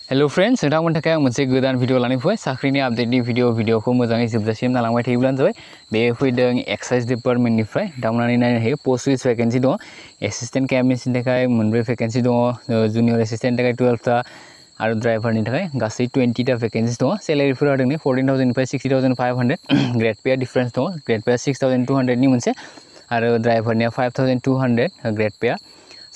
Hello friends नोंथांमोननि थाखाय आं मोनसे गोदान भिडिअ लानानै फैबाय साख्रिनि आपडेटनि भिडिअखौ मोजाङै जोबजासिम नालांबाय थायोब्लानो जाबाय। बे फैदों एक्साइज डिपार्टमेन्टनिफ्राय दांनानै नायनो हायो पोस्ट वाइज वैकेंसी दङ। एसिस्टेंट केमिस्टनि थाखाय 4 वैकेंसी दङ, जूनियर एसिस्टेंटनि थाखाय 12टा आरो ड्राइभारनि थाखाय गासै 20टा वैकेंसीज दङ। सैलारिफोरा होदों 14,000 निफ्राय 60,500, ग्रेड पे डिफरेंस दङ। ग्रेड पे 6,200 नि मोनसे आरो ड्राइभारनिया 5,200 ग्रेड पे।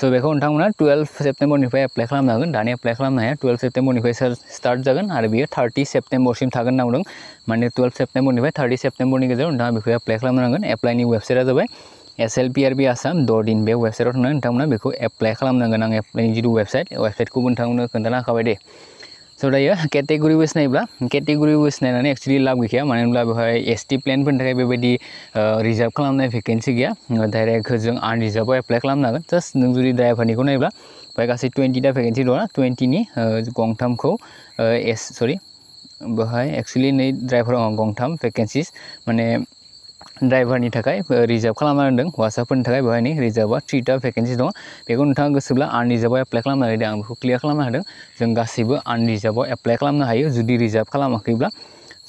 सो बेखौ नोंथांमोना 12 सेप्टेम्बरनिफ्राय एप्लाइ खालामनो हागोन। दानि एप्लाइ खालामनो हाया, 12 सेप्टेम्बरनिफ्राय स्टार्ट जागोन आरो बियो 30 सेप्टेम्बरसिम थागोन होनना बुंदों। माने 12 सेप्टेम्बरनिफ्राय 30 सेप्टेम्बरनि गेजेराव नोंथाङा बेखौ एप्लाइ खालामनो नांगोन। एप्लाइनि वेबसाइटआ जाबाय SLPRB आसाम .in। बे वेबसाइटआव थांनानै नोंथांमोना बेखौ एप्लाइ खालामनांगोन। आं एप्लाइनि जिथु वेबसाइटखौबो नोंथांमोननो खोन्थाना होखाबाय दे। स' दायो केटेगरि वाइज नायोब्ला केटेगरि वाइज नायनानै एक्चुअलि लाब गैखाया, मानो होनब्ला बेवहाय ST प्लेनफोरनि थाखाय बेबायदि रिजार्भ खालामनाय भेकेन्सि गैया। डाइरेक्ट जों आनरिजार्भआव एप्लाइ खालामनो हागोन। जास्ट नों जुदि ड्राइभारनिखौ नायोब्ला बेवहाय गासै 20टा भेकेन्सि दङ। 20नि गंथामखौ बेवहाय एक्चुअलि नै ड्राइभार गंथाम भेकेन्सिस माने ड्राइभारनि थाखाय रिजार्भ खालामना होदों। हौवासाफोरनि थाखाय बेवहाय नै रिजार्भआ 3टा भेकेन्सि दङ। बेखौ नोंथाङा गोसोब्ला आनरिजार्भआव एप्लाइ खालामनो हायो। आं बेखौ क्लियार खालामनो हादों। जों गासैबो आनरिजार्भआव एप्लाइ खालामनो हायो जुदि रिजार्भ खालामाखैब्ला।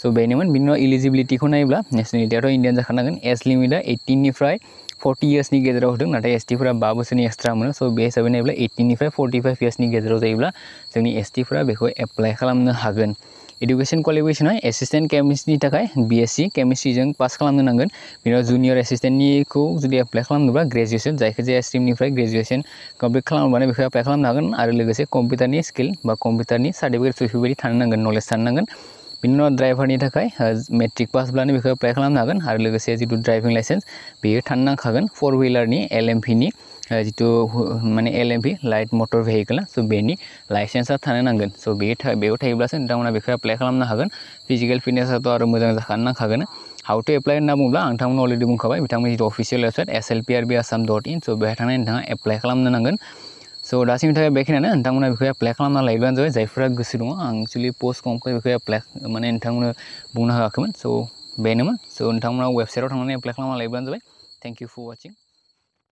स' बेनोमोन। बिनि उनाव इलिजिबिलिटिखौ नायोब्ला नेसनेलिटियाथ' इण्डियान जाखानांगोन। एज लिमिटआ 18 निफ्राय 40 इयार्सनि गेजेराव होदों, नाथाय STफोरा 5 बोसोरनि एक्सट्रा मोनो। स' बे हिसाबै नायोब्ला 18 निफ्राय 45 इयार्सनि गेजेराव जायोब्ला जोंनि STफोरा बेखौ एप्लाइ खालामनो हागोन। एडुकेशन क्वालिफिकेशना एसिस्टेंट केमिस्ट्रिनि थाखाय BSc केमिस्ट्रिजों पास खालामनो नांगोन। बिनि उनाव जुनियर एसिस्टेन्टनिखौ जुदि एप्लाइ खालामनोब्ला ग्रेजुएसन, जायखिजाया स्ट्रिमनिफ्राय ग्रेजुएसन कमप्लिट खालामबानो बेखौ एप्लाइ खालामनो हागोन। आरो लोगोसे कम्पिउटारनि स्किल बा कम्पिउटारनि सार्टिफिकेट बेफोरबायदि थानो नांगोन, नलेज थानो नांगोन। बिनि उनाव ड्राइभारनि थाखाय मेट्रिक पासब्लानो बेखौ एप्लाइ खालामनो हागोन। आरो लोगोसे जिथु ड्राइभिं लाइसेन्स बेयो थानो नांखागोन। 4 व्हिलारनि LMVनि जिथु माने LMV लाइट मटर भेहिकेल, स' बेनि लाइसेन्सआ थानो नांगोन। स' बेयाव थायोब्लासो नोंथांमोना बेखौ एप्लाइ खालामनो हागोन। फिजिकेल फिटनेसआथ' आरो मोजां जाखानो नांखागोन। हाउ टु एप्लाइ होनना बुङोब्ला आं नोंथांमोन अलरेडि बुंखाबाय, बिथांमोननि जिथु official website SLPRB Assam .in। स' बेहाय थांनानै नोंथाङा एप्लाइ खालामनो नांगोन। स' दासिमनि थाखाय बेखिनियानो। नोंथांमोना बेखौ एप्लाइ खालामना लायोब्लानो जाबाय। जायफोरा गोसो दङ, आं एक्चुअलि पस्ट कमखौ बेखौ एप्लाइ माने नोंथांमोननो बुंनो होआखैमोन। स' बेनोमोन। स' नोंथांमोना वेबसाइटआव थांनानै एप्लाइ खालामना लायोब्लानो जाबाय। Thank you for वाचिं।